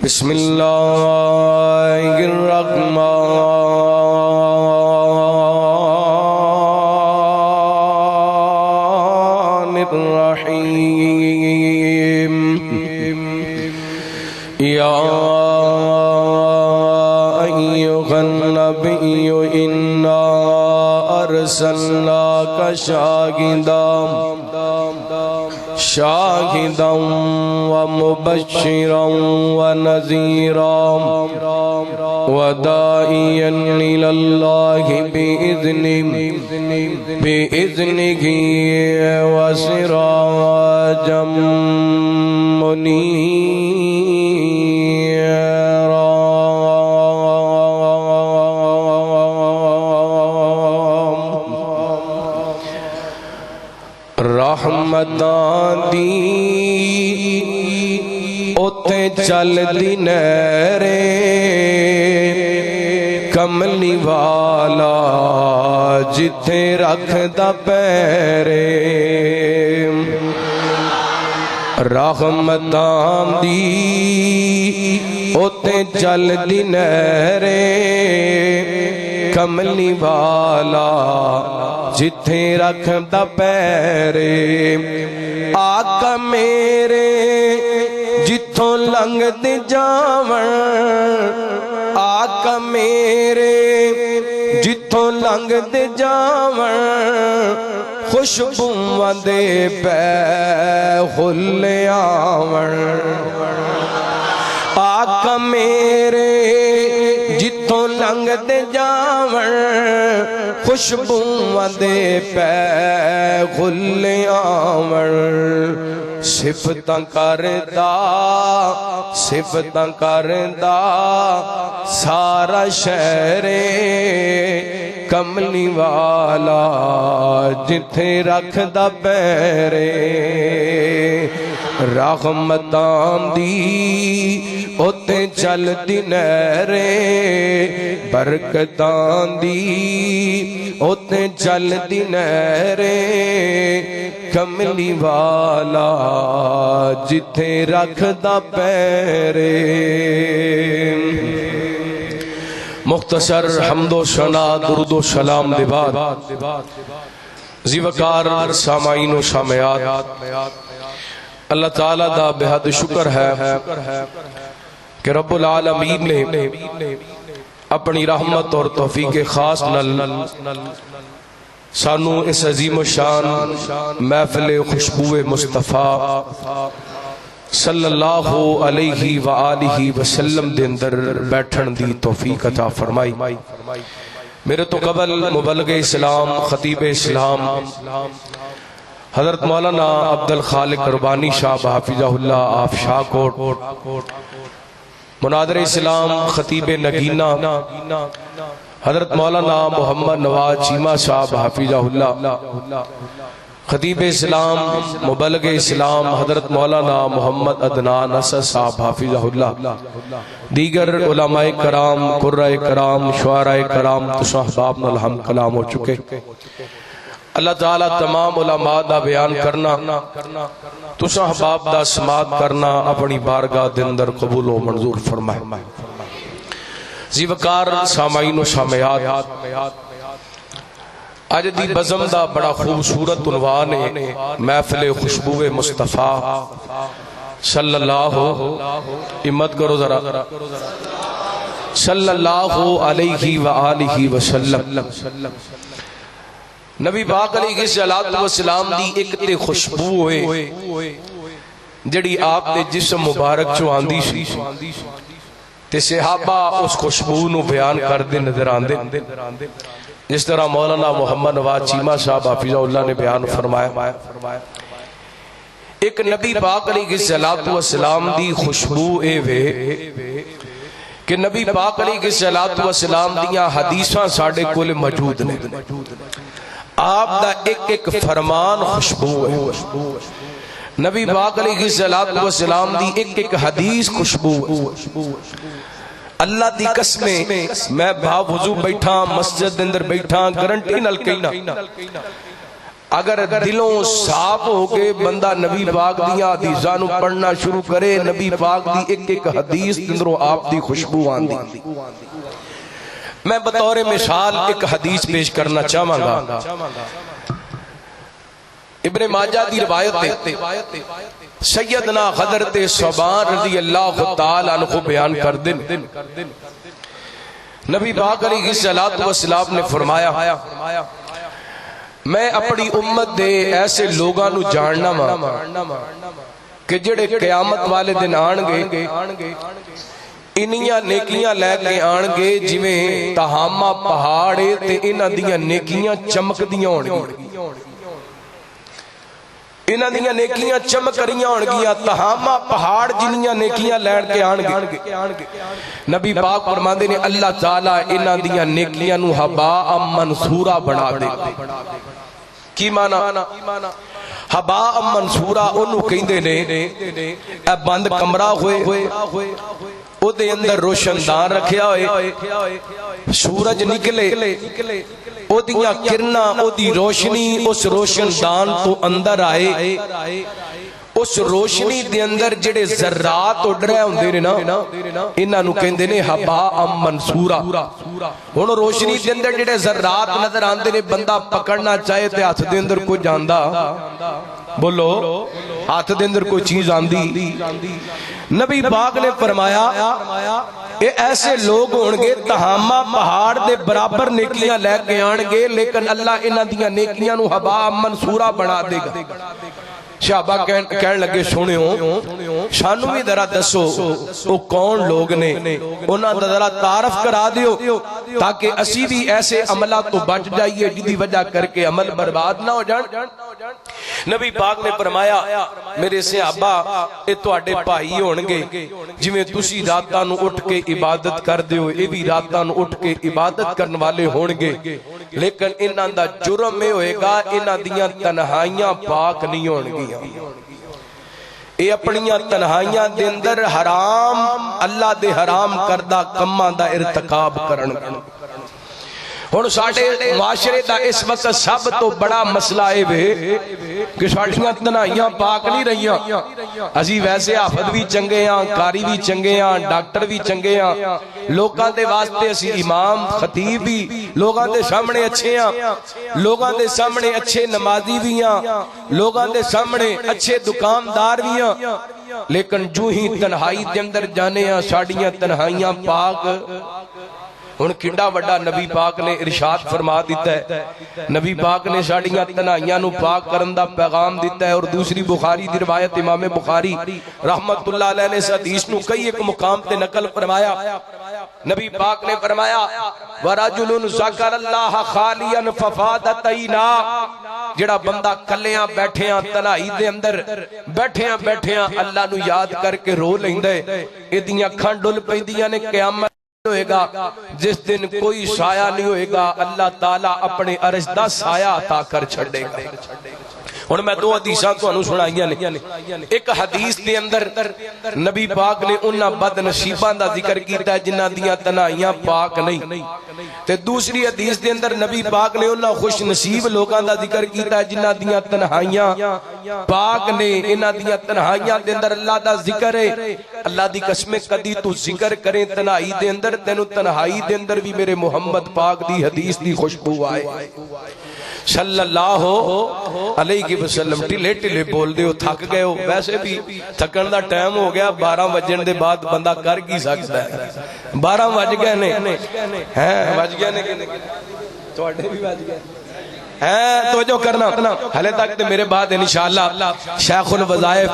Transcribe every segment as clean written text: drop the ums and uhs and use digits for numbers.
بسم اللہ الرحمن الرحیم یا ایھا النبی انا ارسلناک شاہدا ومبشرا ونذیرا وداعیا الی اللہ بإذنہ وسراجا منیرا رحمتاں دی اتے چل دی نہریں کملی والا جتھے رکھ دا پیرے رحمتاں دی اتے چل دی نہریں کملی والا جتھے رکھ دا پیرے آقا میرے جتھوں لنگ دے جاون آقا میرے جتھوں لنگ دے جاون خوشبو دے پے خلے آون آقا میرے جتھوں لنگ دے جاون خوشبو دے پے خلے آون صفتاں کردہ سارا شہر کملی والا جتھے رکھ دا پیرے رحمتاں دی اتے چل دی نہریں برکتاں دی اتے چل دی نہریں کملی والا جتھے رکھ دا پیرے مختصر حمد و ثنا درود و سلام دے بعد زیوکار سامعین و سامعات اللہ تعالیٰ دا بہت شکر ہے کہ رب العالمین نے اپنی رحمت اور توفیق خاص نل سانو اس عظیم و شان محفل خوشبو مصطفیٰ صلی اللہ علیہ وآلہ وسلم دے اندر بیٹھن دی توفیق عطا فرمائی میرے تو قبل مبلغ اسلام خطیب اسلام حضرت مولانا عبد الخالق ربانی صاحب حافظہ اللہ آپ شاہ کوٹ مناظر اسلام خطیب نگینہ حضرت مولانا محمد نواز چیمہ صاحب حافظہ اللہ خطیب اسلام مبلغ اسلام حضرت مولانا محمد عدنان اسد صاحب حافظہ اللہ دیگر علماء کرام قرآن کرام شعراء کرام تصحباب نلہم کلام ہو چکے اللہ تعالیٰ تمام علماء دا بیان کرنا تساں احباب دا سماعت کرنا اپنی بارگاہ دے اندر قبول و منظور فرمائے زیوکار سامعین و سامعات آج دی بزم دا بڑا خوبصورت عنوان ہے محفل خوشبو مصطفیٰ صلی اللہ امت کرو ذرا صلی اللہ علیہ وآلہ وسلم نبی پاک علیہ السلام دی ایک تے خوشبو ہوئے جڑی آپ دے جسم مبارک چو آندی سی تے صحابہ اس خوشبو نو بیان کر دے نظر آندے جس طرح مولانا محمد نواز چیمہ صاحب حافظہ اللہ نے بیان فرمایا ایک نبی پاک علیہ السلام دی خوشبو اے وے کہ نبی پاک علیہ السلام دیاں حدیثاں ساڑھے کول موجود نے آپ دا ایک فرمان خوشبو ہے نبی پاک علیہ السلام دی ایک حدیث خوشبو ہے اللہ دی قسمیں میں بھاو وضو بیٹھا مسجد اندر بیٹھا گرنٹی نل کہنا اگر دلوں صاف ہو کے بندہ نبی پاک دیاں حدیثاں نو پڑھنا شروع کرے، نبی پاک دی ایک ایک حدیث اندروں آپ دی خوشبو آندی۔ میں بطور مثال ایک حدیث پیش کرنا چاہوں گا، ابن ماجہ دی روایت ہے، سیدنا حضرت ثوبان رضی اللہ تعالیٰ عنہ بیان کر دن، نبی پاک علیہ السلام نے فرمایا میں اپنی امت دے ایسے لوگاں نو جاننا ماں کہ جڑے قیامت والے دن آنگے انہیاں نیکیاں لے کے آنگے جویں تہامہ پہاڑے تے انہاں دیاں نیکیاں چمک دیاں ہونگی، انہاں دیاں نیکیاں چمک رہیاں ہونگیاں، تہامہ پہاڑ جنیاں نیکیاں لین کے آنگے۔ نبی پاک فرماندے نے اللہ تعالیٰ انہاں دیاں نیکیاں نو ہباء منصورہ بنا دے۔ کی مانا؟ ہباء منصورہ انہوں کہندے نے اے بند کمرہ ہوئے او دے اندر روشندان رکھیا ہوئے، سورج نکلے او دیاں کرنا او دی روشنی اس روشندان تو اندر آئے، اس روشنی دے اندر جڑے ذرات اڑ رہے ہوندے نے نا انہاں نو کہندے نے ہباء منصورہ۔ ہن روشنی دے اندر جڑے ذرات نظر آندے نے بندہ پکڑنا چاہے تے ہاتھ دے اندر کوئی جاندا، بولو ہاتھ دے اندر کوئی چیز آندی؟ نبی پاک نے فرمایا اے ایسے لوگ ہونگے تہامہ پہاڑ دے برابر نیکیاں لے کے آنگے، لیکن اللہ انہاں دیاں نیکیاں نو ہباء منصورہ بنا دے گا۔ صحابہ کہنے لگے سنیو سانو بھی ذرا دسو وہ کون لوگ نے، انہاں دا ذرا تعارف کرا دیو تاکہ اسی بھی ایسے عملات تو بچ جائیے جدی وجہ کر کے عمل برباد نہ ہو جان۔ نبی پاک نے فرمایا میرے صحابہ اے تواڈے بھائی ہونگے جویں تسی راتاں نو اٹھ کے عبادت کر دیو، اے بھی راتاں نو اٹھ کے عبادت کرن والے ہونگے، لیکن انہاں دا جرم اے ہوئے گا انہاں دیاں تنہائیاں پاک نہیں ہونگیاں، اے اپنیاں تنہائیاں دے اندر حرام اللہ دے حرام کردہ کماں دا ارتکاب کرن۔ ہن ساڈے معاشرے دا اس وقت سب تو بڑا مسئلہ اے وے کہ ساڈیاں تنہائیاں پاک نہیں رہیاں، اسی ویسے حافظ بھی چنگے ہاں، قاری بھی چنگے ہاں، ڈاکٹر بھی چنگے ہاں، لوگاں دے واسطے اسی امام خطیب بھی لوگاں دے سامنے اچھے ہاں، لوگاں دے سامنے اچھے نمازی بھی ہاں، لوگاں دے سامنے اچھے دکاندار بھی ہاں، لیکن جو ہی تنہائی دے اندر جانے ہاں ساڈیاں تنہائیاں پاک۔ ہن کڈا وڈا نبی پاک نے ارشاد فرما دیتا ہے، نبی پاک نے ساڈیاں تنہائیاں نو پاک کرن دا پیغام دیتا ہے، اور دوسری بخاری دی روایت امام بخاری رحمت اللہ علیہ نے اس حدیث نو کئی ایک مقام تے نقل فرمایا، نبی پاک نے فرمایا وَرَجُلٌ ذَكَرَ اللَّهَ خَالِيًا فَفَاضَتْ عَيْنَاهُ، جڑا بندہ کلیاں بیٹھیاں تنہائی دے اندر بیٹھیاں اللہ نو یاد کر کے رو لیندا ہے، ایدیاں اکھاں ڈل پیندیاں نے قیامت ہوئے گا جس دن کوئی سایہ نہیں ہوئے گا، اللہ تعالیٰ اپنے عرش دا سایہ عطا کر چھڑے گا۔ اور میں دو حدیثاں تو انہوں سنائیاں نے، ایک حدیث دے اندر نبی پاک نے انہاں بد نصیبان دا ذکر کیتا ہے جنہاں دیاں تنہائیاں پاک نہیں، تے دوسری حدیث دے اندر نبی پاک نے انہاں خوش نصیب لوگاں دا ذکر کیتا ہے جنہاں دیاں تنہائیاں پاک نے۔ انہاں دیاں تنہائیاں دے اندر اللہ دا ذکر ہے، اللہ دی قسمیں کدی تو ذکر کریں تنہائی دے اندر تینو تنہائی دے اندر بھی میرے محمد پاک دی حدیث دی خوشبو آئے صلی اللہ علیہ وسلم۔ ٹلے ٹلے بول دے ہو، تھک گئے ہو، ویسے بھی تھکن دا ٹائم ہو گیا، 12 بجن دے بعد بندہ کر کی سکتا ہے، 12 بج گئے نے، ہیں بج گئے نے، توڑے بھی بج گئے ہیں، توجہ کرنا حلے تک تے میرے بعد انشاءاللہ شیخ الوظائف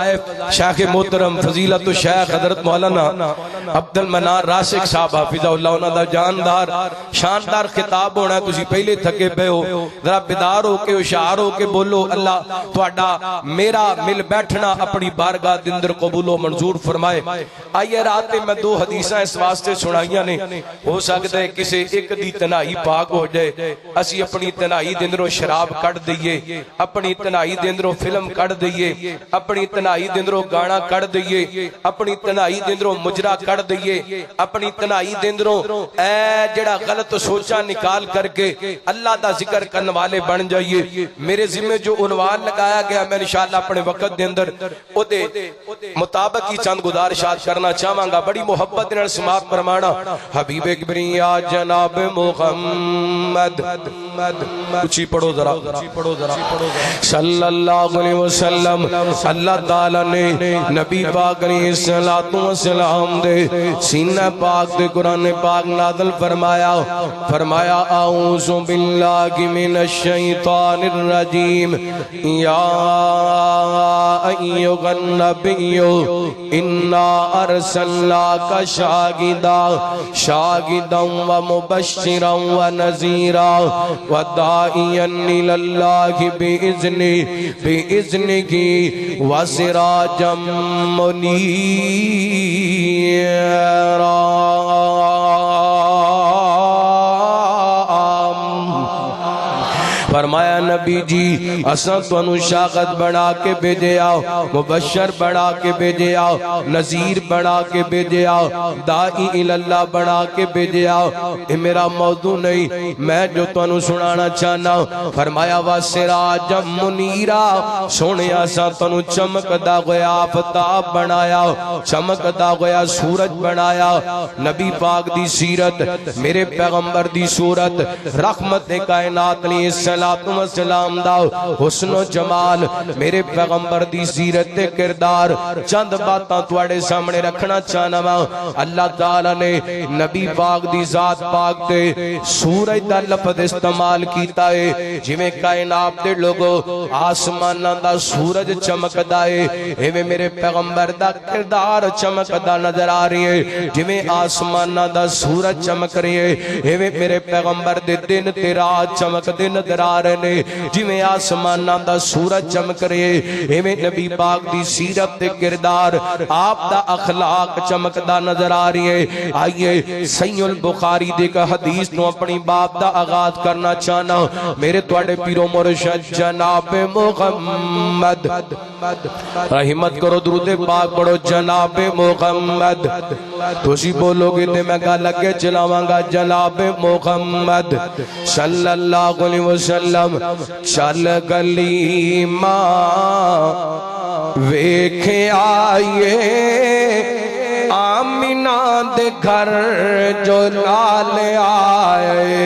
شیخ محترم فضیلت الشیخ حضرت مولانا عبد المنان راسک صاحب حافظہ اللہ انہاں دا جاندار شاندار خطاب ہونا ہے، تسی پہلے تھکے پے ہو، ذرا بیدار ہو کے ہوشیار ہو کے بولو اللہ تہاڈا میرا مل بیٹھنا اپنی بارگاہ دے اندر قبول و منظور فرمائے۔ آئیے رات میں دو حدیثاں اس واسطے سنائیاں نے، ہو سکتا ہے کسی ایک دی تنہائی پاک ہو جائے، اسی اپنی تنہائی دے اندر شراب کٹ دئیے، اپنی تنہائی دے اندروں فلم کٹ دئیے، اپنی تنہائی دے اندروں گانا کٹ دئیے، اپنی تنہائی دے اندروں مجرا کٹ دئیے، اپنی تنہائی دے اندروں اے جڑا غلط سوچا نکال کر کے اللہ دا ذکر کرنے والے بن جائیے۔ میرے ذمہ جو عنوان لگایا گیا میں انشاءاللہ اپنے وقت دے اندر اودے مطابق ہی چند گزارشات کرنا چاہواں گا، بڑی محبت نال سماعت فرمانا۔ حبیب کبریا جناب محمد، اچھی پڑھو ذرا صلی اللہ علیہ وسلم۔ اللہ تعالیٰ نے نبی پاک علیہ السلام دے سینہ پاک دے قرآن پاک نازل فرمایا اعوذ باللہ من الشیطان الرجیم یا ایھا النبی انا ارسلناک شاہدا و مبشرا و نذیرا و داعیا الی اللہ بإذنہ و سراجا منیرا۔ فرمایا نبی جی اساں تانوں شاگرد بنا کے بھیجے آؤ، مبشر بنا کے بھیجے آؤ، نذیر بنا کے بھیجے آؤ، داعی اللہ بنا کے بھیجے آؤ۔ یہ میرا موضوع نہیں، میں جو تانوں سنانا چاہنا۔ فرمایا واسراجا منیرا، سونے اساں تانوں چمکدا ہویا آفتاب بنایا، چمکدا ہویا سورج بنایا۔ نبی پاک دی سیرت، میرے پیغمبر دی صورت، رحمت کائنات علیہ السلام دا حسن و جمال، میرے پیغمبر دی سیرت کردار چند باتاں تواڈے سامنے رکھنا چاہنا وا۔ اللہ تعالیٰ نے نبی پاک دی ذات پاک تے سورج دا لفظ استعمال کیتا ہے، جویں کائنات دے لوگوں آسماناں دا سورج چمکدا ہے، ایویں میرے پیغمبر دا کردار چمکدا نظر آ رہی ہے۔ جویں آسماناں دا سورج چمک رہی ہے، ایویں میرے پیغمبر دے دن تے رات چمکدے نظر آ رہے نے۔ جویں آسماناں دا سورج چمک رہے، ایویں نبی پاک دی سیرت تے کردار، آپ دا اخلاق چمکدا نظر آ رہی ہے۔ آئیے صحیح البخاری دے کا حدیث نو اپنی باب دا آغاز کرنا چاہنا۔ میرے تواڈے پیرو مرشد جناب محمد، رحمت کرو درود پاک پڑھو جناب محمد۔ تسی بولو گے تے میں گل اگے چلاواں گا جناب محمد صلی اللہ علیہ وسلم۔ چل گلی ماں ویکھ آئیے آمینہ دے گھر جو لال آئے۔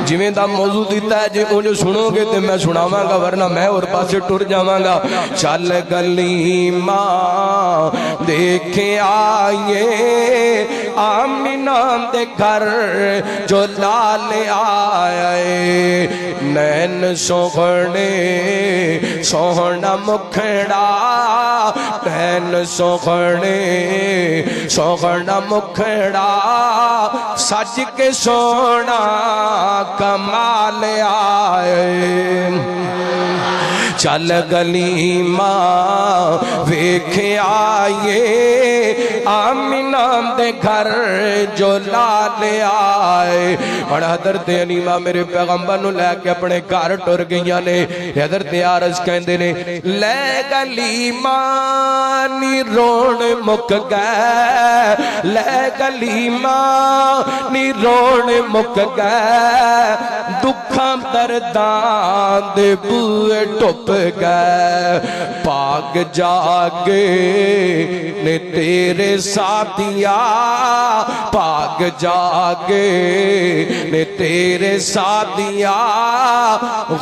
جویں دا موضوع دیتا ہے جی انہوں سنو گے تے میں سناواں گا، ورنہ میں اور پاسے ٹر جاواں گا۔ چل گلی ماں دیکھے آئیے آمینہ دے گھر جو لال آئے، نین سوہنے سوہنا مکھڑا، نین سوہنے سوہنا مکھڑا، سج کے سونا کمال آئے۔ چل گلی ماں ویکھ آئیے آمینہ دے گھر جو لال آئے۔ اور حضرت حلیمہ میرے پیغمبر نو لے کے اپنے گھر ٹر گئیاں نے۔ حضرت عارض کہندے نے لے گلی ماں نی رون مک گئے، لے گلی ماں نی رون مک گئے، دکھاں درداں دے بوئے ٹپ گئے، پاک جاگے نے تیرے ساتھیا، پاک جاگے نے تیرے ساتھیا،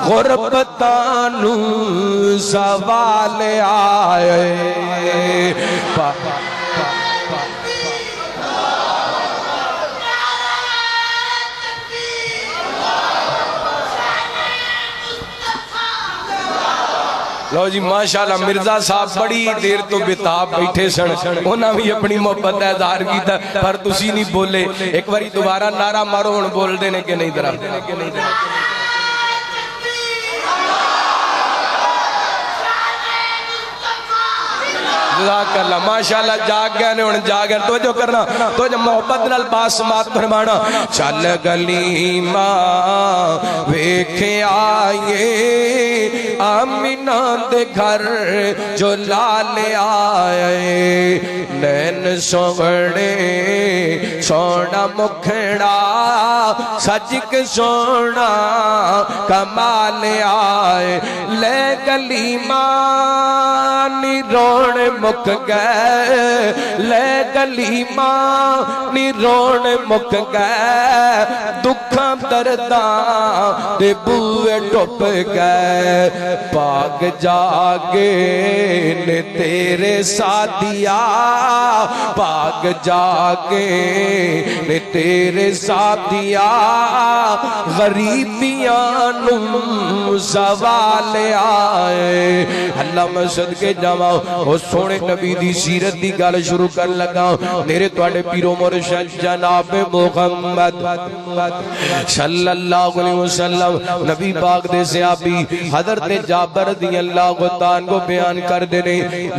غربتانو سوال آئے۔ لو جی ماشاءاللہ مرزا صاحب بڑی دیر تو بتاب بیٹھے سن، انہاں بھی اپنی محبت اظہار کیتا، پر تسی نہیں بولے۔ ایک باری دوبارہ نعرہ مارو ہن بول دینے کے نہیں درا۔ جزاک اللہ ماشاءاللہ جاگ گئے نے ہن جاگ گئے توجہ کرنا توجہ محبت نال باسمات فرمانا چل گلی ماں ویکھے آئیے آمینہ دے گھر جو لال آئے نین سوڑے سونا مکھڑا سجک سونا کمال آئے لے گلی ماں نی روڑ مک گئے لے گلی ماں نی روڑ مک گئے دکھاں درداں دے بوئے ٹوپ گئے پاک جاگے نے تیرے ساتھیا پاک جاگے نے تیرے ساتھیا غریبیاں نم زوال آئے اللہ میں صدقے جاواں او سونے نبی دی سیرت دی گل شروع کر لگا میرے توڑے پیرو مرشد جناب محمد صلی اللہ علیہ وسلم نبی پاک دے صحابی حضرت جابر رضی اللہ تعالیٰ کو بیان کر دینے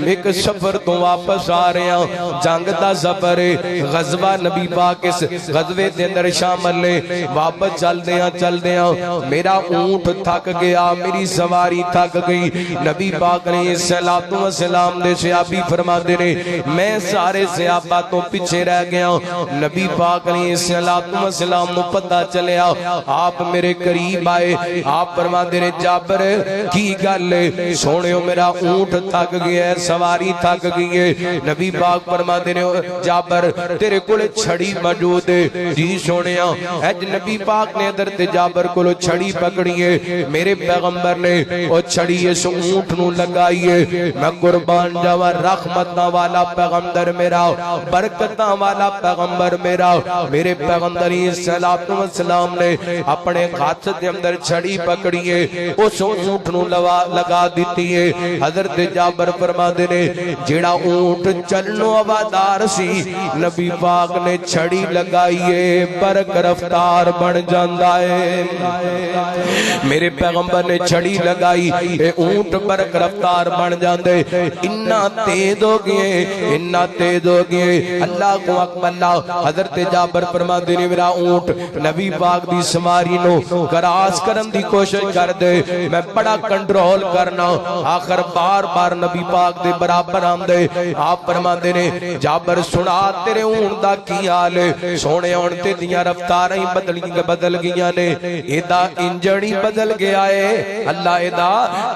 ایک سفر تو واپس آ رہے ہیں جنگ دا سفر غزوہ نبی پاک اس غزوے دے اندر شامل لے واپس چل دیا میرا اونٹ تھک گیا میری سواری تھک گئی نبی پاک نے صلوات و سلام دے صحابی فرما دینے میں سارے صحابہ تو پیچھے رہ گیا نبی پاک نے صلوات و سلام نو پتہ چلیا آپ میرے قریب آئے آپ فرما دینے جابر کی گل سونے میرا اونٹ تھک گیا ہے سواری تھک گئی ہے نبی پاک فرما دینے جابر تیرے کول چھڑی موجود ہے جی سونے اج نبی پاک نے حضرت جابر کولو چھڑی پکڑی ہے میرے پیغمبر نے وہ چھڑی اس اونٹ نو لگائی ہے میں قربان جاواں رحمتاں والا پیغمبر میرا برکتاں والا پیغمبر میرا میرے پیغمبر صلوات و سلام نے اپنے ہاتھ دے اندر چھڑی پکڑی ہے اس اونٹ نو لگا دیتی ہے حضرت جابر فرما دینے جیڑا اونٹ چلنو آوادار سی نبی پاک نے چھڑی لگائی ہے برک رفتار بن جاندا ہے میرے پیغمبر نے چھڑی لگائی اے اونٹ برک رفتار بن جاندے انہا تیز ہو گئے اللہ کو اکبر اللہ حضرت جابر فرما دینے میرا اونٹ نبی پاک دی سواری نو کراس کرن دی کوشش کر دے میں بڑا کنٹرول کرنا آخر بار بار نبی پاک دے برابر آم دے آپ فرما دینے جابر سنا تیرے اونٹ دا کی حال سونے اونٹے دیاں رفتاریں بدل گیا نے ایدہ انجنی بدل گیا ہے اللہ ایدہ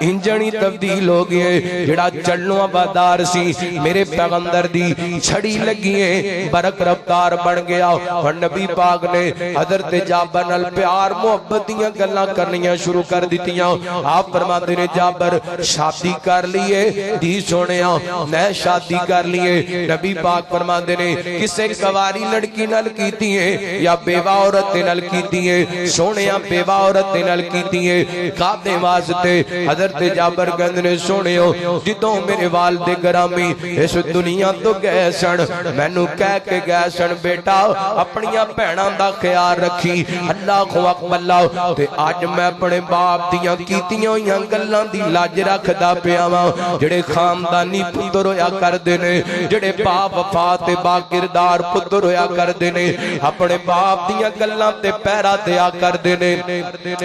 انجنی تبدیل ہو گئے جڑا چلنو آبادار سی میرے پیغمبر دی چھڑی لگی ہے برک رفتار بن گیا اور نبی پاک نے حضرت جابر نال پیار محبت دیاں گلاں کرنیاں شروع کر دیتیاں آپ فرما دینے جابر شادی کر لیے دی سونیاں میں شادی کر لیے نبی پاک فرما دینے کسے کواری لڑکی نال کیتی ہے یا بیوہ عورت نال کیتی ہے سونیاں بیوہ عورت نال کیتی ہے کعبے واسطے حضرت جابر گندنے سونیوں جدوں میرے والد گرامی اس دنیا تو گئے سن مینوں کہہ کے گئے سن بیٹا اپنیاں بہناں دا خیال رکھی اللہ کو اکبر اللہ تے آج میں اپنے باپ دیاں کیتیاں ہویاں گلاں دی لاج رکھدا پیا واں جڑے خاندانی پتر ہویا کردے نے جڑے باپ وفا تے با کردار پتر ہویا کردے نے اپنے باپ دیاں گلاں تے پیرا دیا کردے نے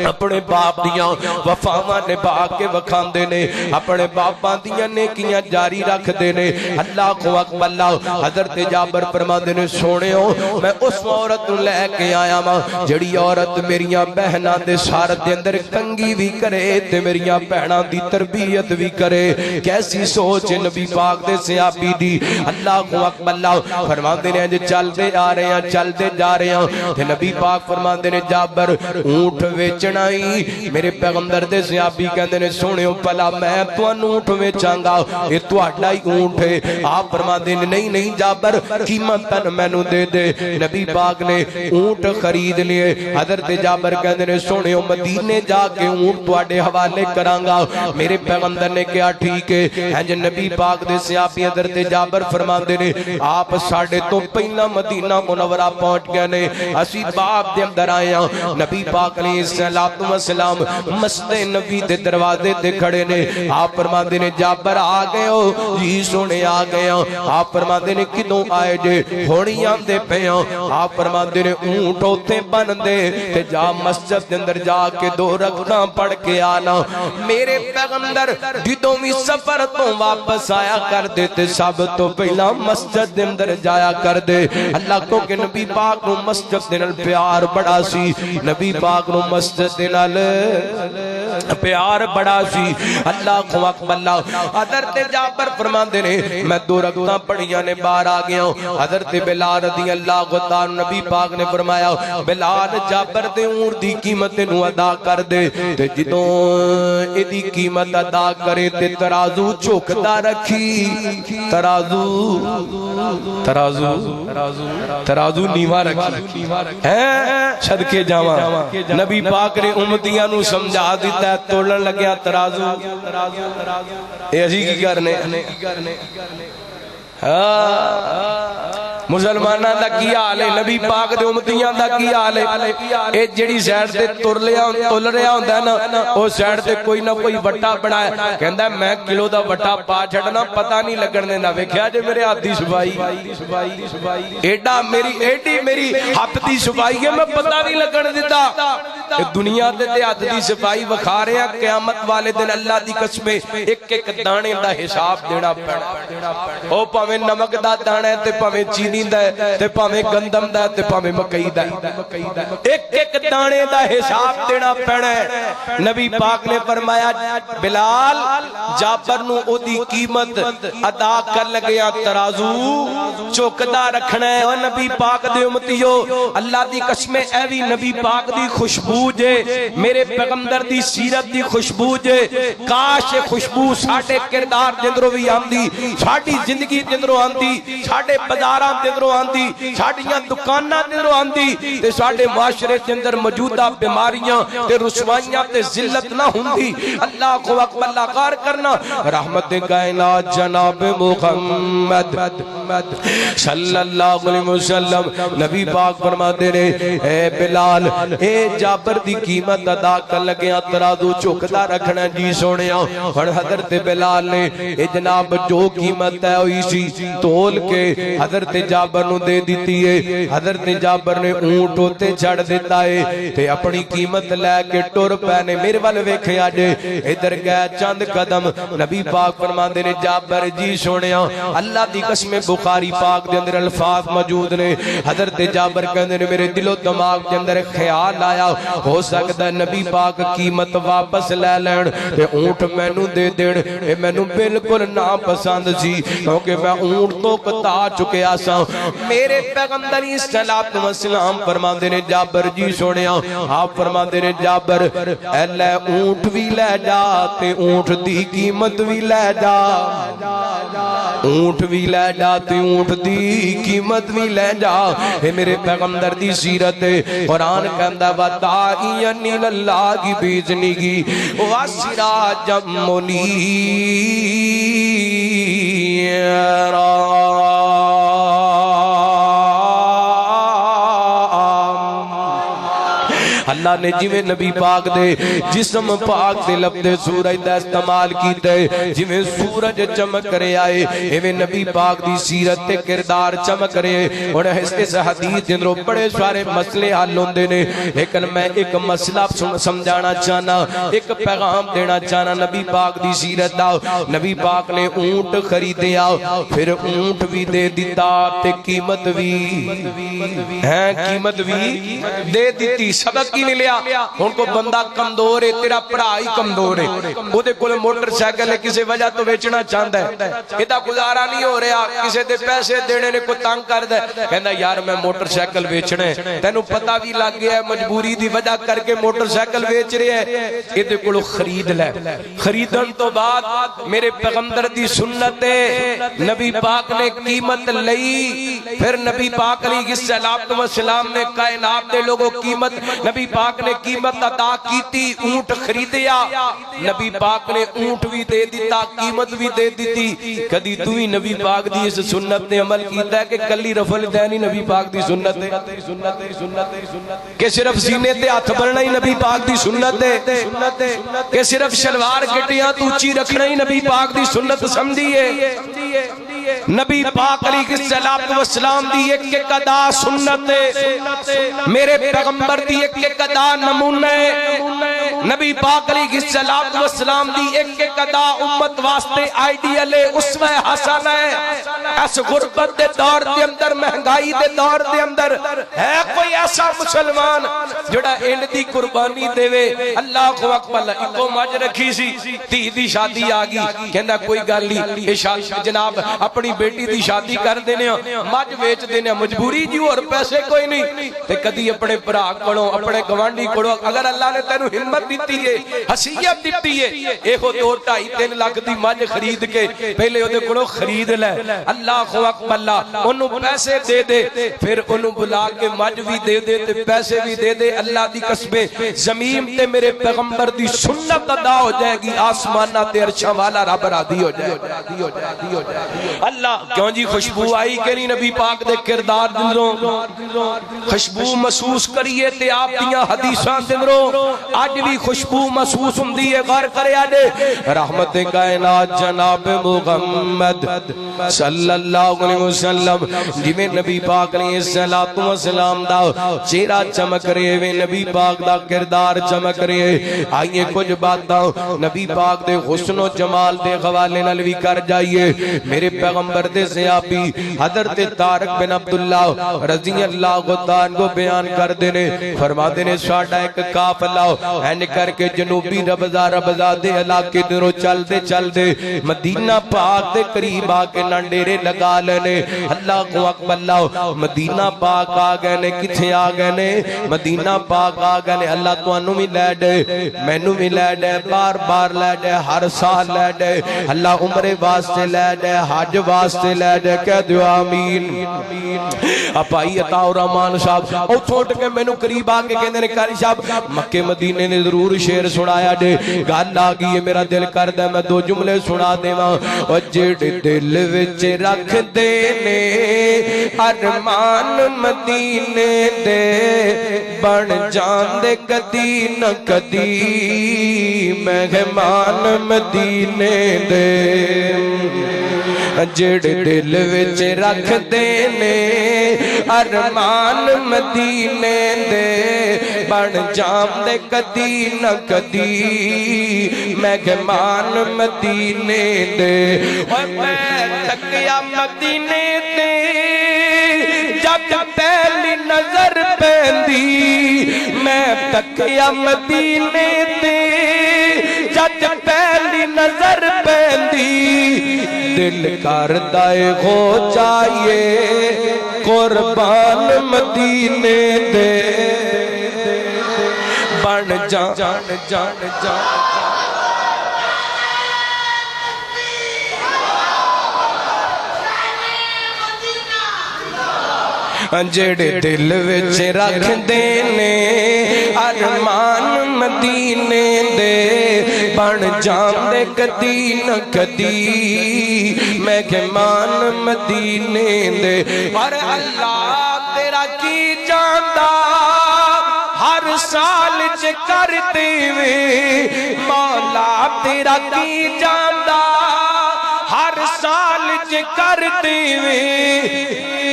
اپنے باپ دیاں وفاواں نبھا کے وکھاندے نے اپنے باپاں دیاں نیکیاں جاری رکھ دے نے اللہ کو اکبر اللہ حضرت جابر فرما دے نے سونےو میں اس عورت لے کے آیا ماں جڑی عورت میریاں بہناں دے سارت دے اندر کنگی بھی کرے تے میریاں بہناں دی تربیت بھی کرے کیسی سوچ نبی پاک دے صحابی دی اللہ کو اکبر اللہ فرما دے نے چل دے آ رہے ہیں چل دے جا رہے ہیں تے نبی پاک فرما دے نے جابر اونٹ ویچنا ہی میرے پیغمبر دے صحابی کہندے نے سونےو پلا میں تانوں اونٹ ویچاں گا اے تہاڈا ہی اونٹ ہے آپ فرما دے نہیں نہیں جابر قیمت تن مینوں دے دے نبی پاک نے اونٹ خرید لیے حضرت جابر کہندے نے سونےو مدینے جا کے اونٹ تواڈے حوالے کراں گا میرے پیغمبر نے کہا ٹھیک ہے ہن نبی پاک دے صحابی حضرت جابر فرماندے نے آپ ساڈے تو پہلا مدینہ منورہ پہنچ گئے نے اسی باب دے اندر آئے ہیں نبی پاک علیہ السلام مسجد نبی دے دروازے تے کھڑے نے آپ فرماندے نے جابر آ گئے ہو جی سونے آ گئے ہیں آپ فرماندے نے کدوں آئے جے ہونی آندے پے ہیں آپ فرماندے نے اونٹ اوتے بن دے تے جا مسجد دے اندر جا کے 2 رکعتاں پڑھ کے آنا میرے پیغمبر جدوں وی سفر تو واپس آیا کر دے تے سب تو پہلا مسجد دے اندر جایا کر دے اللہ کو کہ نبی پاک نو مسجد دے نال پیار بڑا سی نبی پاک نو مسجد دے نال پیار بڑا سی اللہ کو اکبر اللہ حضرت جابر فرماندے نے میں 2 رکعتاں پڑھیاں نے باہر آ گیا ہوں حضرت بلال رضی اللہ تعالی نبی پاک نے فرمایا بلال جابر دے اونٹ دی قیمت نو ادا کر دے تے جدوں ایدی قیمت ادا کرے تے ترازو چوکدا رکھی ترازو نیواں رکھی ہیں صدقے جاواں نبی پاک نے امتیاں نو سمجھا دیتا ہے تولن لگیا ترازو اے اسی کی کرنے مسلمانہ دا کی حال ہے نبی پاک دے امتیاں دا کی حال ہے اے جڑی سائڈ تے تل رہا ہوندا ہے نا او سائڈ تے کوئی نہ کوئی وٹا بنایا کہندا ہے میں کلو دا وٹا پا چھڈنا پتہ نہیں لگن دیندا ویکھیا جے میرے ہاتھ دی صفائی ایڈی میری ہاتھ دی صفائی ہے میں پتہ نہیں لگن دتا دنیا تے ہاتھ دی صفائی وکھا رہے ہیں قیامت والے دن اللہ دی قسم ایک ایک دانے دا حساب دینا پینا او پاویں نمک دا دانا ہے تے پاویں چینی دا ہے تے پاویں گندم دا ہے تے پاویں مکئی دا ہے ایک ایک دانے دا حساب دینا پینا ہے نبی پاک نے فرمایا بلال جابر نو او دی قیمت ادا کر لگیا ترازو چوکدا رکھنا ہے او نبی پاک دے امتیو اللہ دی قسم اے وی نبی پاک دی خوشبو جے میرے پیغمبر دی سیرت دی خوشبو جے کاش خوشبو ساڈے کردار جندرو وی آندی ساڈی زندگی جندرو آندی ساڈے بازاراں جندرو آندی ساڈیاں دکاناں جندرو آندی تے ساڈے معاشرے دے اندر موجودہ بیماریاں تے رسوائیاں تے ذلت نہ ہوندی اللہ کو اکبر اللہ غار کرنا رحمت کائنات جناب محمد صلی اللہ علیہ وسلم نبی پاک فرماتے نے اے بلال اے جابر دی قیمت ادا کر لگیا ترازو چوکدا رکھنا جی سونیا اور حضرت بلال نے اے جناب جو قیمت ہے ہوئی سی تول کے حضرت جابر نو دے دیتی ہے حضرت جابر نے اونٹ ہوتے چھڑ دیتا ہے تے اپنی قیمت لے کے ٹر پینے میرے والے ویکھیا جے ادھر گئے چند قدم نبی پاک فرماندے نے جابر جی سونیا اللہ دی قسم بخاری پاک دے اندر الفاظ موجود نے حضرت جابر کہندے نے میرے دل و دماغ دے اندر خیال آیا ہو سکتا ہے نبی پاک قیمت واپس لے لین تے اونٹ مینوں دے دین اے مینوں بالکل نا پسند سی کیونکہ میں اونٹ تو کتا چکیا سا میرے پیغمبر صلی والسلام فرماندے نے جابر جی سونیا آپ فرماندے نے جابر اے لے اونٹ بھی لے جا تے اونٹ دی قیمت بھی لے جا اونٹ بھی لے جا تے اونٹ دی قیمت بھی لے جا اے میرے پیغمبر دی سیرت قرآن کہندا وداعین اللہ کی بیزنی کی وسراجم منیرا اللہ نے جویں نبی پاک دے جسم پاک دے لبدے سورج دا استعمال کیتے جویں سورج چمک رہے آئے ایویں نبی پاک دی سیرت تے کردار چمک رہے اور اس حدیث جنروں بڑے سارے مسئلے حل ہوندے نے لیکن میں ایک مسئلہ سمجھانا چاہنا ایک پیغام دینا چاہنا نبی پاک دی سیرت دا نبی پاک نے اونٹ خریدیا پھر اونٹ بھی دے دیتا تے قیمت بھی دے دیتی سبق کی نہیں لیا ان کو بندہ کمزور ہے تیرا پڑھائی کمزور ہے وہ دے کل موٹر سائیکل ہے کسی وجہ تو بیچنا چاہتا ہے ادھا گزارا نہیں ہو رہا کسی دے پیسے دینے نے کو تنگ کر دے کہنا یار میں موٹر سائیکل بیچنے تینوں پتہ بھی لگ گیا ہے مجبوری دی وجہ کر کے موٹر سائیکل بیچ رہے ہیں ادھے کلو خرید لے خریدن تو بعد میرے پیغمبر دی سنت نبی پاک نے قیمت لئی پھر نبی پاک علیہ السلام نے کائنات دے لوگوں قیمت نبی پاک پاک نے قیمت ادا کیتی اونٹ خریدیا نبی پاک نے اونٹ بھی دے دیتا قیمت بھی دے دیتی کدی تو ہی نبی پاک دی اس سنت نے عمل کیتا ہے کہ کلی رفل دینی نبی پاک دی سنت ہے کہ صرف سینے تے ہاتھ بننا ہی نبی پاک دی سنت ہے کہ صرف شلوار گٹیاں تو اونچی رکھنا ہی نبی پاک دی سنت سمجھیے نبی پاک علیہ السلام دی ایک ایک ادا سنت ہے میرے پیغمبر دی ایک ایک ادا نمونہ ہے نبی پاک علیہ السلام دی ایک ایک ادا امت واسطے آئیڈیل ہے اسوہ حسن ہے اس غربت دے دور دے اندر مہنگائی دے دور دے اندر ہے کوئی ایسا مسلمان جڑا ان دی قربانی دے وے اللہ اکبر اکو مجھ رکھی سی تی دی شادی آگی کہندہ کوئی گل نہیں جناب اپنی بیٹی دی شادی کر دینے مجھ ویچ دینے مجبوری جی اور پیسے کوئی نہیں تے کدی اپنے براہ کڑو اپنے گوانڈی کڑو اگر اللہ نے تینو ہمت دیتی ہے حسیت دیتی ہے ایہو 2-2.5-3 لاکھ دی مجھ خرید کے پہلے وہ دے کڑو خرید لے اللہ اکبر اللہ انہوں پیسے دے دے پھر انہوں بلا کے مجھ بھی دے دے تے پیسے بھی دے دے اللہ دی قسمیں زمین تے میرے پیغمبر دی سنت ادا ہو جائے گی آسمانہ تے عرشاں والا رب راضی ہو جائے اللہ کیوں جی خوشبو آئی کہ نہیں نبی پاک دے کردار دنوں خوشبو محسوس کریے تے آپ دیاں حدیثاں دنوں آج بھی خوشبو محسوس ہوں دیئے غور کرے آجے رحمت کائنات جناب محمد صلی اللہ علیہ وسلم جویں نبی پاک علیہ السلام دا چہرہ چمک رہے وے نبی پاک دا کردار چمک رہے آئیے کچھ بات دا نبی پاک دے حسن و جمال دے حوالے نال بھی کر جائیے میرے پیغمبر دے صحابی حضرت طارق بن عبداللہ رضی اللہ عنہ کو بیان کر دینے فرما دینے ساڑھا ایک قافلہ این کر کے جنوبی ربضہ دے علاقے دروں چل دے مدینہ پاک دے قریب آکے ننڈیرے لگا لینے اللہ کو اکبر اللہ مدینہ پاک آگئے نے کتھے آگئے نے مدینہ پاک آگئے نے اللہ تو انہوں میں لے دے مینوں میں لے دے بار بار لے دے ہر سال لے دے اللہ عمرے واسطے لے دے حج واسطے لے دے کہہ دو آمین اپائی عطا و رحمان صاحب او چھوٹ کے مینوں قریب آگے کہنے نے کاری صاحب مکہ مدینے نے ضرور شیر سنایا دے گال آگی یہ میرا دل کر دے میں 2 جملے سنا دے ماں اور جڑ دل وچ رکھ دینے ارمان مدینے دے بن جان دے کدی نہ کدی مہمان مدینے دے جڑ دل وچ رکھ دینے ارمان مدینے دے بن جان دے کدی نہ کدی مہمان مدینے دے اور میں تکیا مدینے دے جب پہلی نظر پیندی میں تکیا مدینے دے جب پہلی نظر پیندی دل کردائے ہو جائیے قربان مدینے دے بن جان جڑے دل وچ رکھ دینے ارمان مدینے دے بن جان دے کدی نہ کدی مہمان مدینے دے اور اللہ تیرا کی جاندا ہر سال چ کرتے وے مولا تیرا کی جاندا ہر سال چ کرتے وے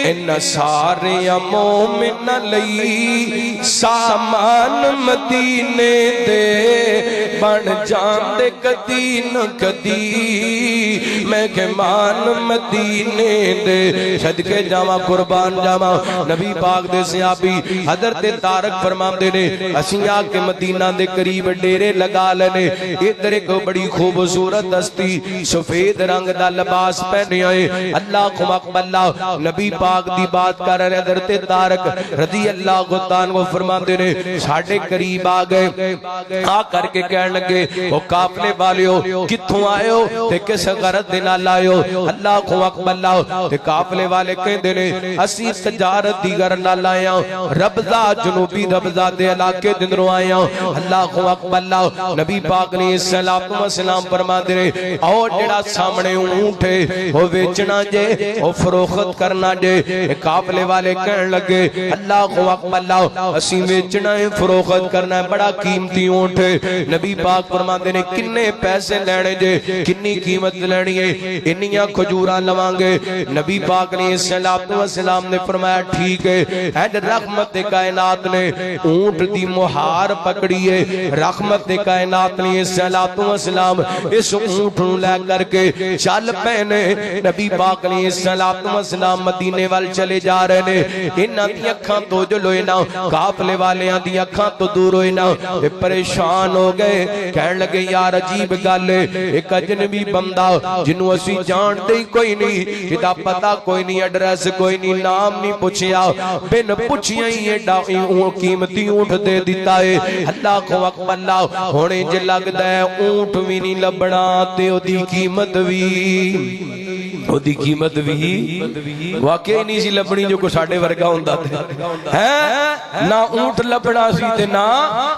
ان سارے مومن لئی سامان مدینے دے بن جان دے کدی نہ کدی مہمان مدینے دے صدقے جاواں قربان جاواں نبی پاک دے صحابی حضرت طارق فرماندے نے اسیں آ کے مدینہ دے قریب ڈیرے لگا لینے ادھر ایک بڑی خوبصورت ہستی سفید رنگ دا لباس پہنے آئے اللہ کو اکبر نبی پاک دی بات کر رہے حضرت طارق رضی اللہ عنہ فرماندے نے ساڑھے قریب آگئے آ کر کے کہنے لگے وہ قافلے والے ہو کتھوں آئے ہو تے کس غرض دے نال آئے ہو اللہ اکبر لاؤ تے قافلے والے کہندے نے اسی تجارت دی غرض نال آئے ہاں ربضہ جنوبی ربضہ دے علاقے دے اندروں آئے ہاں اللہ اکبر لاؤ نبی پاک نے السلام فرماندے نے او جڑا سامنے اونٹ ہے او ویچنا جے او فروخت کرنا جے قافلے والے کہن لگے اللہ اکبر لاؤ اسی ویچنا ہے فروخت کرنا ہے بڑا قیمتی اونٹ ہے نبی پاک فرماندے نے کنے پیسے لینے جے کنی قیمت لینی ہے انیاں کھجوراں لوانگے نبی پاک نے السلام نے فرمایا ٹھیک ہے اے رحمت کائنات نے اونٹ دی مہار پکڑی ہے رحمت کائنات نے السلام اس اونٹ نو لے کر کے چل پہنے نبی پاک نے السلام مدینے وال چلے جا رہے نے انہاں دی اکھاں تو جو لوئے نا قافلے والیاں دی اکھاں تو دور ہوئے نا پریشان ہو گئے کہنے لگے یار عجیب گل ہے ایک اجنبی بندہ جنوں اسی جان دے کوئی نہیں کدا پتہ کوئی نہیں ایڈریس کوئی نہیں نام نہیں پوچھیا بن پوچھیا ہی یہ قیمتی اونٹ دے دیتا ہے اللہ کو اکبر اللہ ہونے جے لگدا ہے اونٹ بھی نہیں لبنا تے او دی قیمت بھی واقعی نہیں سی لبنی جو کو ساڈے ورگا ہوندا ہے نہ اونٹ لبنا سی تے نہ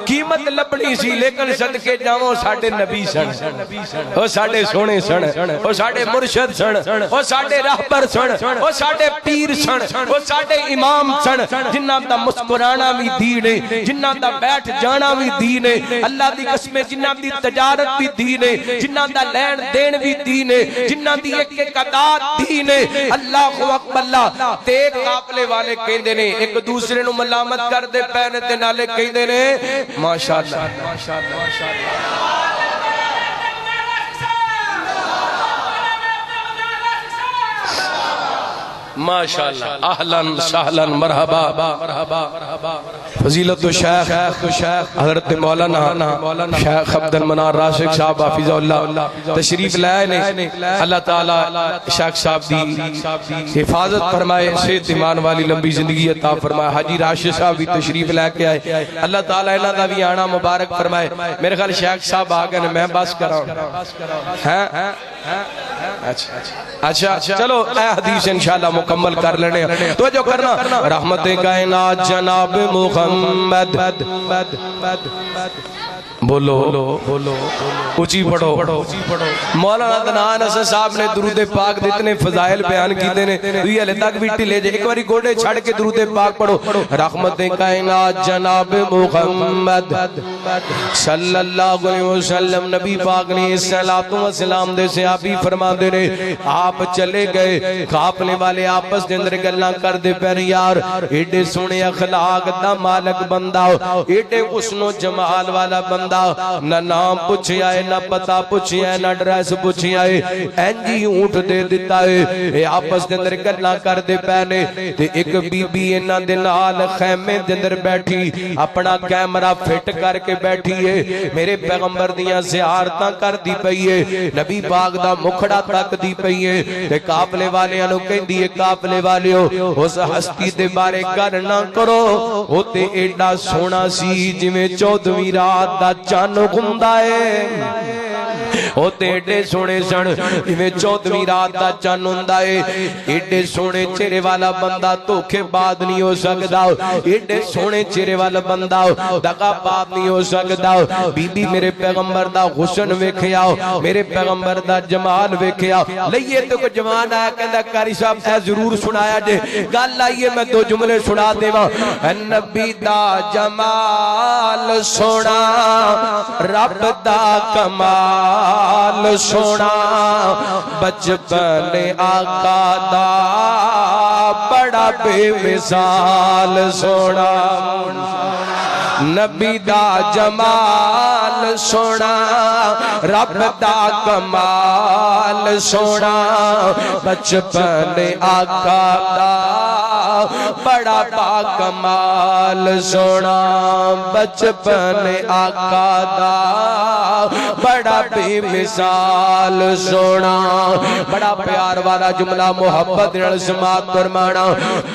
قیمت لبنی سی لیکن صدقے جاواں ساڈے نبی سن او ساڈے سونے سن او ساڈے مرشد سن او ساڈے راہبر سن او ساڈے پیر سن او ساڈے امام سن جنہاں دا مسکرانا بھی دین ہے جنہاں دا بیٹھ جانا بھی دین ہے اللہ دی قسمیں جنہاں دی تجارت بھی دین ہے جنہاں دا لین دین بھی دین ہے جنہاں دی ایک ایک ادا دین ہے اللہ اکبر اللہ تے قافلے والے کہندے نے ایک دوسرے نو ملامت کر دے پہنے تے نالے کہندے نے ماشاءاللہ ماشاءاللہ اہلاً سہلاً مرحبا فضیلت شیخ حضرت مولانا شیخ عبد المنان راشد صاحب حافظہ اللہ تشریف لائے نے اللہ تعالیٰ شیخ صاحب دی حفاظت فرمائے صحت ایمان والی لمبی زندگی عطا فرمائے حاجی راشد صاحب بھی تشریف لے کے آئے اللہ تعالیٰ انہاں دا بھی آنا مبارک فرمائے میرے خیال شیخ صاحب آگئے نے میں بس کراؤں اچھا چلو اے حدیث انشاءاللہ مکمل کر لینے تو جو کرنا رحمت کائنات جناب محمد بولو اونچی پڑھو مولانا عدنان حسن صاحب نے درود پاک دے اتنے فضائل بیان کیتے نے یہ علی تک بھی ٹلے جائے ایک باری گوڑے چھڑ کے درود پاک پڑھو رحمت کائنات جناب محمد صلی اللہ علیہ وسلم نبی پاک نے السلام دے سے آپ ہی فرما دے نے آپ چلے گئے قافلے والے آپس دے اندر گلاں کر دے پیر یار ایڈے سونے اخلاق دا مالک بندہ ایڈے حسن و جمال والا بندہ نہ نام پوچھی آئے نہ پتہ پوچھی آئے نہ ڈریس پوچھی آئے اینجی اونٹ دے دیتا ہے اے آپس دے اندر گلاں کر دے پینے تے ایک بی بی انہاں دے نال خیمے دے اندر بیٹھی اپنا کیمرہ فٹ کر کے بیٹھی ہے میرے پیغمبر دیاں زیارتاں کر دی پئی ہے نبی پاک دا مکھڑا تک دی پئی ہے تے قافلے والیاں نو کہندی ہے قافلے والیو اس ہستی دے بارے گل نہ کرو او تے ایڈا سونا سی جویں 14ویں رات دا چانو گھومدا ہے او تے ایڈے سونے سن جویں 14ویں رات دا چانو ہوندا ہے ایڈے سونے چہرے والا بندہ دھوکے بعد نہیں ہو سکدا ایڈے سونے چہرے والا بندہ دغا بعد نہیں ہو سکدا بی بی میرے پیغمبر دا حسن ویکھیا میرے پیغمبر دا جمال ویکھیا لئیے تو کوئی جوان آیا کہندا قاری صاحب اے ضرور سنایا جے گل آئیے میں دو جملے سنا دیواں نبی دا جمال سونا رب دا کمال سونا بچپن آقا دا بڑا بے مثال سونا نبی دا جمال سونا رب دا کمال سونا بچپن آقا دا بڑا با کمال سونا بچپن آقا دا بڑا بے مثال سونا بڑا پیار والا جملہ محبت نال سماعت فرمانا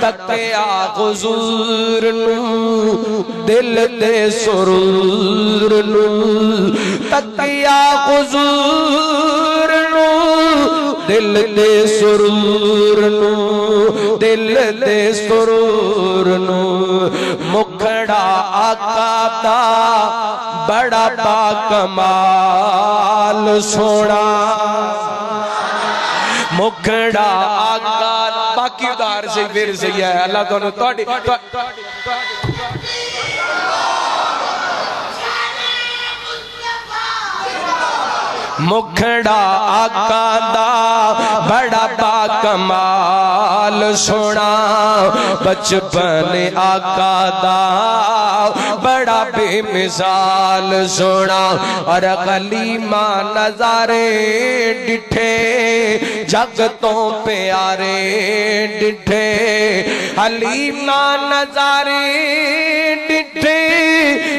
تکیا حضور نو دل دے سرور نو تکیا حضور نو دل دے سرور نو دل دے سرور نو مکھڑا آقا دا بڑا با کمال سونا مکھڑا آقا باقی ادار سے پھر سے ہے اللہ دونوں توڑی مکھڑا آقا دا بڑا با کمال سونا بچپن آقا دا بڑا بے مثال سونا اور غلیمہ نظارے ڈٹھے جگ تو پیارے ڈٹھے حلیمہ نظارے ڈٹھے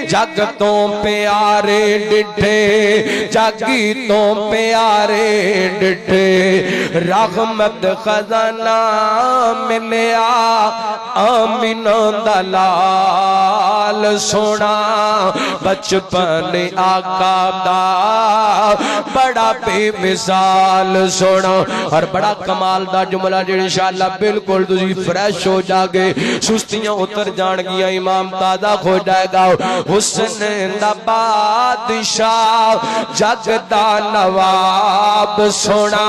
جگ تو پیارے ڈٹھے جگی تو پیارے ڈٹھے رحمت خزانہ ملیا آمین دلال سونا بچپن آقا دا بڑا بے مثال سونا اور بڑا کمال دا جملہ جو انشاءاللہ بالکل تجھے فریش ہو جاگے سستیاں اتر جان گیا امام تازہ کھو جائے گا حسن دا بادشاہ جگ دا نواب سونا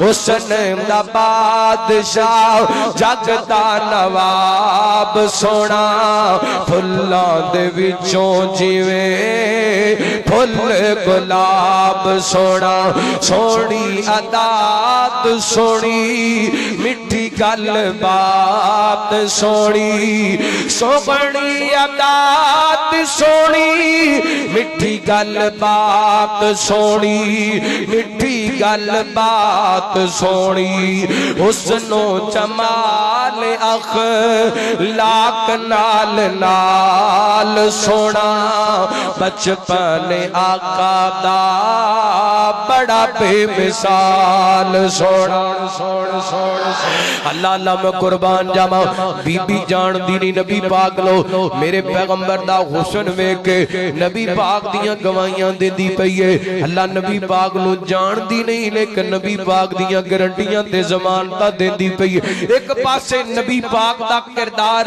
حسن دا بادشاہ جگ دا نواب سونا پھلاں دے وچوں جیویں پھل گلاب سونا سونی عادات سونی مٹھی گل بات سونی سونی عادات سونی مٹھی گل بات سونی مٹھی گل بات سونی حسن و جمال اخلاق نال نال سونا بچپن آقا دا بڑا بے مثال سونا اللہ اللہ میں قربان جاما بی بی جان دینی نبی پاک لو میرے پیغمبر دا حسن میں کے نبی پاک دیاں گوائیاں دے دی پئیے اللہ نبی پاک لو جان دی نہیں لیکن نبی پاک دیاں گرنٹیاں تے زمان تا دے دی پئیے ایک پاسے نبی پاک دا کردار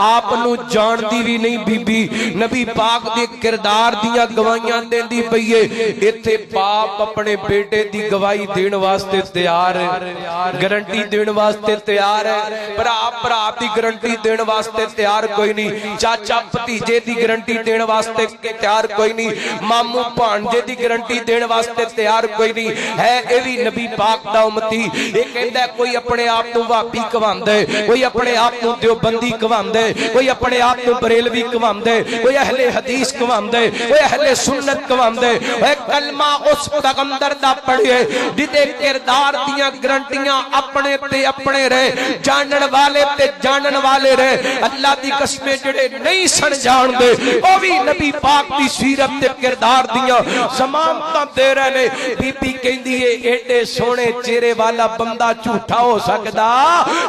آپ نو جان دی بھی نہیں بی بی نبی پاک دے کردار دیاں گوائیاں دے دی پئیے ایتھے باپ اپنے بیٹے دی گواہی دین واسطے تیار ہے گرنٹی دین واسطے تیار ہے پر آپ دی گرنٹی دین واسطے تیار کوئی نہیں چاچا پتیجے دی گرنٹی دین واسطے تیار کوئی نہیں ماموں پانجے دی گرنٹی دین واسطے تیار کوئی نہیں ہے ایوی نبی پاک دا امتی یہ کہندا ہے کوئی اپنے آپ تو وہابی کہواندا ہے کوئی اپنے آپ تو دیوبندی کہواندا ہے کوئی اپنے آپ تو بریلوی کہواندا ہے کوئی اہل حدیث کہواندا ہے کوئی اہل سنت کہواندا ہے اے کلمہ اس پیغمبر دا پڑھے جدے کردار دیاں گرنٹیاں اپنے تے اپنے رہے جانن والے تے جانن والے رہے اللہ دی قسمیں جڑے نہیں سن جان دے او بھی نبی پاک دی سیرت تے کردار دیاں ضمانتاں دے رہے نے بی بی کہندی ہے ایڈے سونے چہرے والا بندہ جھوٹا ہو سکدا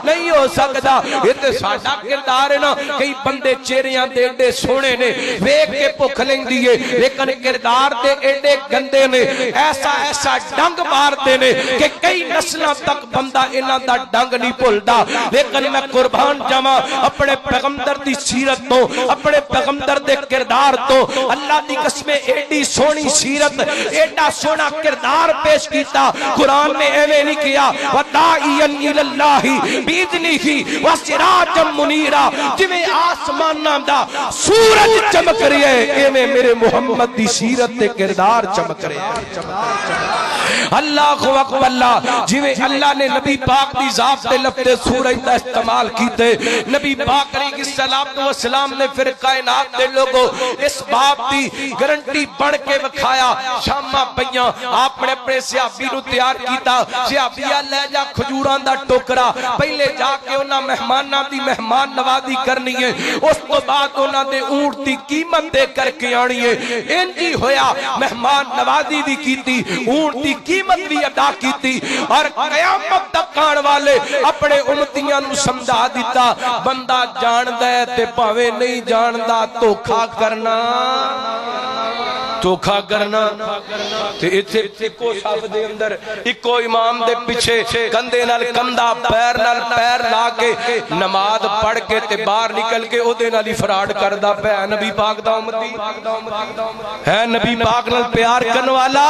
نہیں ہو سکدا یہ تے ساڈا کردار ہے نا کئی بندے چہریاں دے ایڈے سونے نے ویکھ کے بھکھ لیندی ہے لیکن کردار دے ایڈے گندے نے ایسا ایسا ڈنگ مارتے نے کہ کئی نسلاں تک بندہ انہاں دا ڈنگ نہیں بھولدا لیکن میں قربان جاواں اپنے پیغمبر دی سیرت تو اپنے پیغمبر دے کردار تو اللہ دی قسمیں ایڈی سونی سیرت ایڈا سونا کردار پیش کیتا قرآن میں ایویں نہیں کیا وَدَاعِيًا إِلَى اللَّهِ بِإِذْنِهِ وَسِرَاجًا مُنِيرًا جویں آسماناں دا سورج چمک رہی ہے ایویں میرے محمد دی سیرت تے کردار چمک رہے ہیں اللہ اکبر اللہ جویں اللہ نے نبی پاک دی ذات تے لفظ سورج دا استعمال کیتے نبی پاک علیہ السلام نے پھر کائنات دے لوگوں اس باب دی گارنٹی پڑھ کے وکھایا شاماں پیاں آپ نے اپنے صحابی نو تیار کیتا صحابیہ لے جا کھجوراں دا ٹوکرا پہلے جا کے انہاں مہماناں دی مہمان نوازی کرنی ہے اس تو بعد انہاں دے اونٹ دی قیمت دے کر کے آنی ہے انجی ہویا مہمان نوازی بھی کیتی اونٹ دی قیمت بھی ادا کیتی اور قیامت تک آن والے اپنے امتیاں نو سمجھا دیتا بندہ جان دے تے پاوے نہیں جان دا دھوکھا کرنا چوکھا کرنا تے ایتھے اکو صف دے اندر اکو امام دے پیچھے کندھے نال کندھا پیر نال پیر لا کے نماز پڑھ کے تے باہر نکل کے او دے نال ہی فراڈ کردا پیا نبی پاک دا امتی ہے نبی پاک نال پیار کرن والا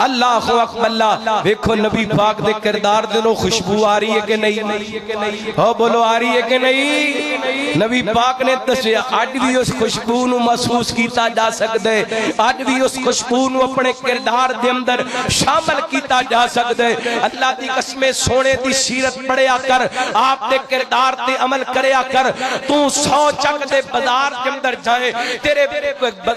اللہ اکبر اللہ دیکھو نبی پاک دے کردار دے نو خوشبو آ رہی ہے کہ نہیں ہو بولو آ رہی ہے کہ نہیں نبی پاک نے دسیا اج بھی اس خوشبو نو محسوس کیتا جا سکدا ہے اج بھی اس خوشبو نو اپنے کردار دے اندر شامل کیتا جا سکدا ہے اللہ دی قسم سونے دی سیرت پڑھیا کر آپ دے کردار تے عمل کریا کر تو 100 چک دے بازار دے اندر جائے تیرے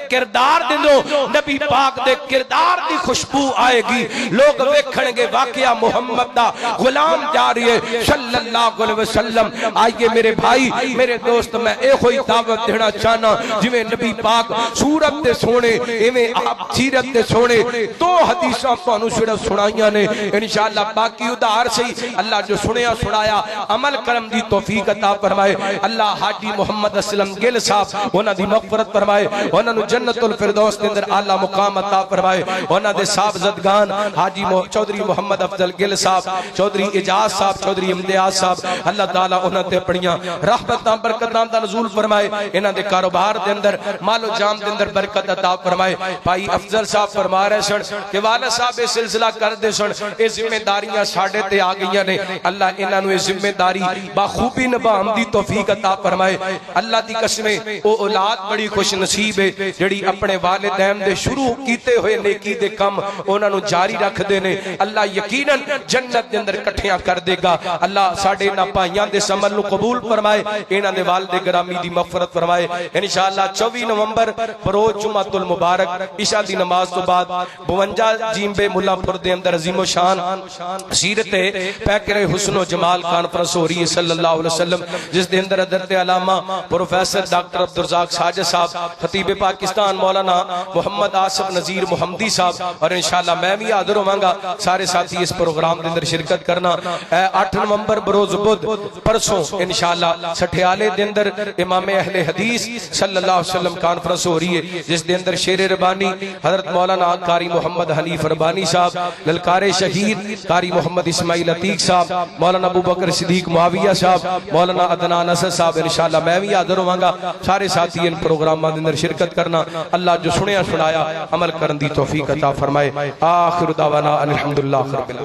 کردار دے نو نبی پاک دے کردار دی خوشبو آئے گی لوگ ویکھن گے واقعہ محمد دا غلام جاری ہے صلی اللہ علیہ وسلم آئیے میرے بھائی میرے دوست میں اے ہوئی دعوت دینا چاہنا جویں نبی پاک صورت دے سونے ایویں آپ سیرت دے سونے دو حدیثاں تانوں صرف سنائیاں نے انشاءاللہ باقی ادھار سے اللہ جو سنیا سنایا عمل کرم دی توفیق عطا فرمائے اللہ حاجی محمد اسلم گل صاحب انہاں دی مغفرت فرمائے انہاں نو جنت الفردوس دے اندر اعلی مقام عطا فرمائے انہاں دے صاحبزادگان حاجی چودھری محمد افضل گل صاحب چودھری اجاز صاحب چودھری امتیاز صاحب اللہ تعالی انہاں تے اپنیاں رحمتاں برکتاں دا نزول فرمائے انہاں دے کاروبار دے اندر مال و جام دے اندر برکت عطا فرمائے بھائی افضل صاحب فرما رہے سن کہ والد صاحب یہ سلسلہ کر دے سن یہ ذمہ داریاں ساڈے تے آ گئیاں نے اللہ انہاں نو یہ ذمہ داری بخوبی نبھاون دی توفیق عطا فرمائے اللہ دی قسم او اولاد بڑی خوش نصیب ہے جڑی اپنے والدین دے شروع کیتے ہوئے نیکی دے کم انہاں نو جاری رکھ دے نے اللہ یقیناً جنت دے اندر کٹھیاں کر دے گا اللہ ساڈے نا پائیاں دے عمل نو قبول فرمائے انہاں دے والد گرامی دی مغفرت فرمائے انشاءاللہ 24 نومبر بروز جمعۃ المبارک عشاء دی نماز تو بعد 52 جیمبے ملا پور دے اندر عظیم و شان سیرت پیکر حسن و جمال کانفرنس ہو رہی ہے صلی اللہ علیہ وسلم جس دے اندر حضرت علامہ پروفیسر ڈاکٹر عبدالرزاق ساجد صاحب خطیب پاکستان مولانا محمد آصف نذیر محمدی صاحب اور انشاءاللہ میں بھی حاضر ہوواں گا سارے ساتھی اس پروگرام دے اندر شرکت کرنا 8 نومبر بروز بدھ پرسوں انشاءاللہ سٹھیالے دے اندر امام اہل حدیث صلی اللہ علیہ وسلم کانفرنس ہو رہی ہے جس دے اندر شیر ربانی حضرت مولانا قاری محمد حنیف ربانی صاحب للکار شہید قاری محمد اسماعیل عتیق صاحب مولانا ابو بکر صدیق معاویہ صاحب مولانا عدنان اسد صاحب انشاءاللہ میں بھی حاضر ہوواں گا سارے ساتھی ان پروگراماں دے اندر شرکت کرنا اللہ جو سنیا سنایا عمل کرن دی توفیق عطا فرمائے آخر دعوانا الحمدللہ رب العالمین